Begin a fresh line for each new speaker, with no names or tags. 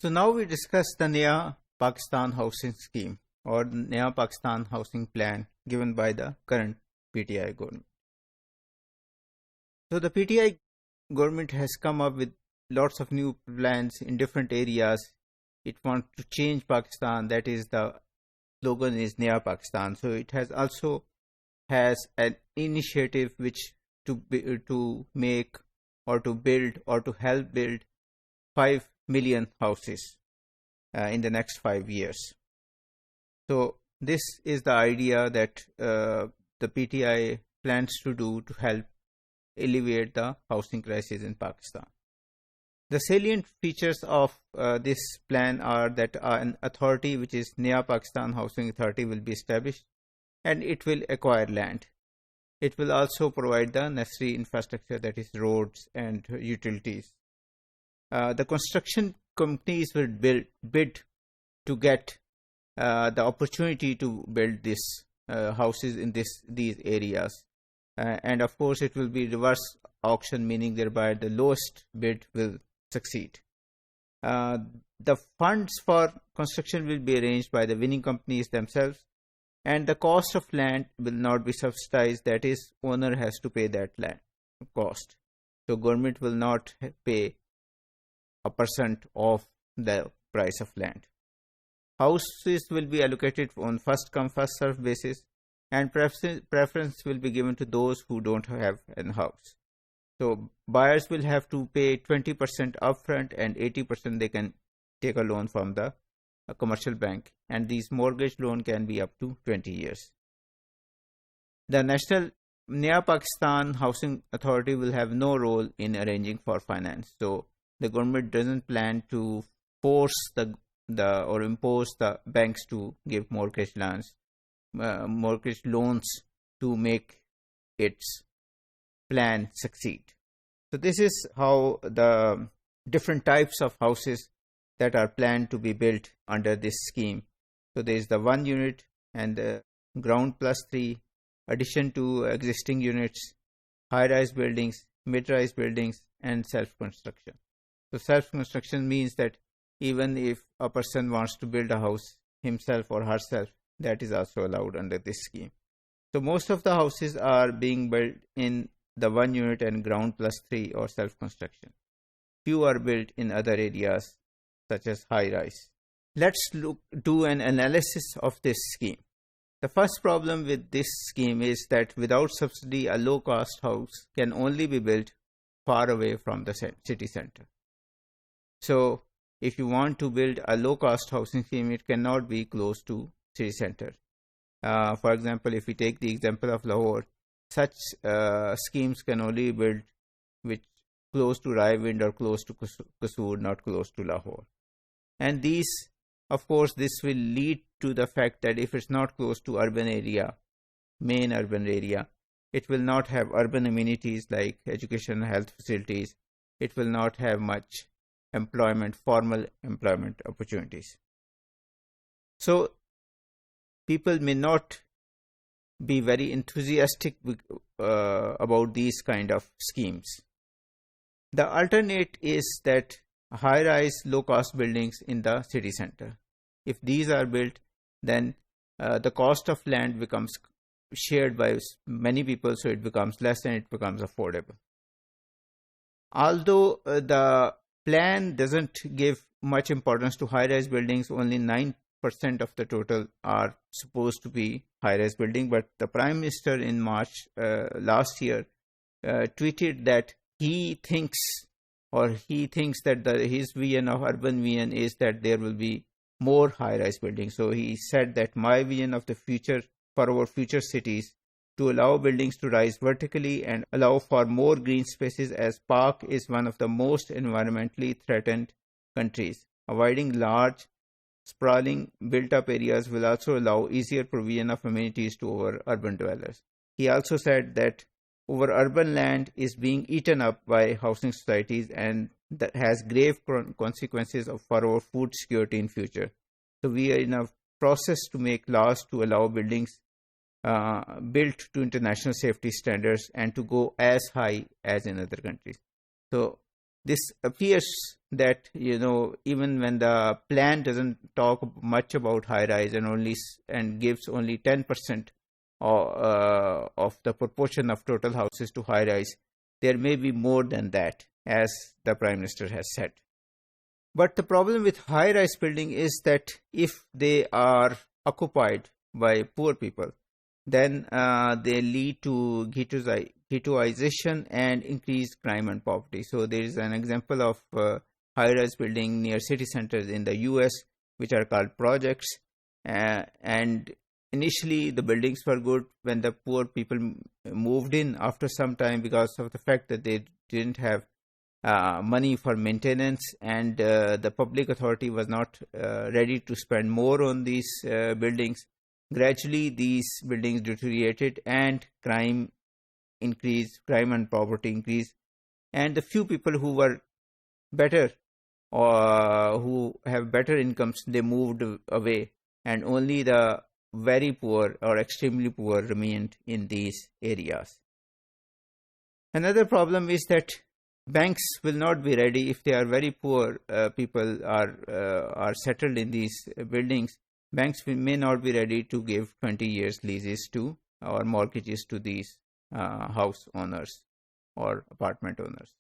So now we discuss the Naya Pakistan Housing Scheme or Naya Pakistan Housing Plan given by the current PTI government. So the PTI government has come up with lots of new plans in different areas. It wants to change Pakistan. That is, the slogan is Naya Pakistan. So it has also has an initiative which to make or to build or to help build 5 million houses in the next 5 years. So this is the idea that the PTI plans to do to help alleviate the housing crisis in Pakistan. The salient features of this plan are that an authority, which is Naya Pakistan Housing Authority, will be established, and it will acquire land. It will also provide the necessary infrastructure, that is roads and utilities. The construction companies will bid to get the opportunity to build these houses in these areas. And of course, it will be reverse auction, meaning thereby the lowest bid will succeed. The funds for construction will be arranged by the winning companies themselves, and the cost of land will not be subsidized. That is, owner has to pay that land cost. So government will not pay a percent of the price of land. Houses will be allocated on first come first served basis, and preference will be given to those who don't have a house. So buyers will have to pay 20% upfront, and 80% they can take a loan from the commercial bank, and these mortgage loan can be up to 20 years. The National Naya Pakistan Housing Authority will have no role in arranging for finance. So the government doesn't plan to force or impose the banks to give mortgage loans to make its plan succeed. So this is how the different types of houses that are planned to be built under this scheme. So there is the 1 unit and the ground plus 3, addition to existing units, high-rise buildings, mid-rise buildings, and self-construction. So self-construction means that even if a person wants to build a house himself or herself, that is also allowed under this scheme. So most of the houses are being built in the 1 unit and ground plus 3 or self-construction. Few are built in other areas such as high-rise. Let's do an analysis of this scheme. The first problem with this scheme is that without subsidy, a low-cost house can only be built far away from the city center. So if you want to build a low-cost housing scheme, it cannot be close to city center. For example, if we take the example of Lahore, such schemes can only be built which close to Rawalpindi or close to Qasur, not close to Lahore. And these, of course, this will lead to the fact that if it's not close to urban area, main urban area, it will not have urban amenities like education and health facilities. It will not have much formal employment opportunities. So people may not be very enthusiastic about these kind of schemes. The alternate is that high-rise, low-cost buildings in the city center. If these are built, then the cost of land becomes shared by many people, so it becomes less and it becomes affordable. Although the plan doesn't give much importance to high-rise buildings, only 9% of the total are supposed to be high-rise building, but the Prime Minister in March last year tweeted that he thinks that his vision of urban vision is that there will be more high-rise buildings. So he said that my vision of the future for our future cities to allow buildings to rise vertically and allow for more green spaces, as Pak is one of the most environmentally threatened countries. Avoiding large, sprawling, built-up areas will also allow easier provision of amenities to our urban dwellers. He also said that our urban land is being eaten up by housing societies, and that has grave consequences for our food security in future. So we are in a process to make laws to allow buildings built to international safety standards and to go as high as in other countries. So this appears that, even when the plan doesn't talk much about high rise and gives only 10% of the proportion of total houses to high rise, there may be more than that, as the Prime Minister has said. But the problem with high rise building is that if they are occupied by poor people, then they lead to ghettoization and increased crime and poverty. So there is an example of high-rise building near city centers in the US, which are called projects. And initially, the buildings were good when the poor people moved in after some time, because of the fact that they didn't have money for maintenance, and the public authority was not ready to spend more on these buildings. Gradually, these buildings deteriorated and crime increased, crime and poverty increased. And the few people who were better or who have better incomes, they moved away, and only the very poor or extremely poor remained in these areas. Another problem is that banks will not be ready if they are very poor people are settled in these buildings. Banks may not be ready to give 20 years leases to or mortgages to these house owners or apartment owners.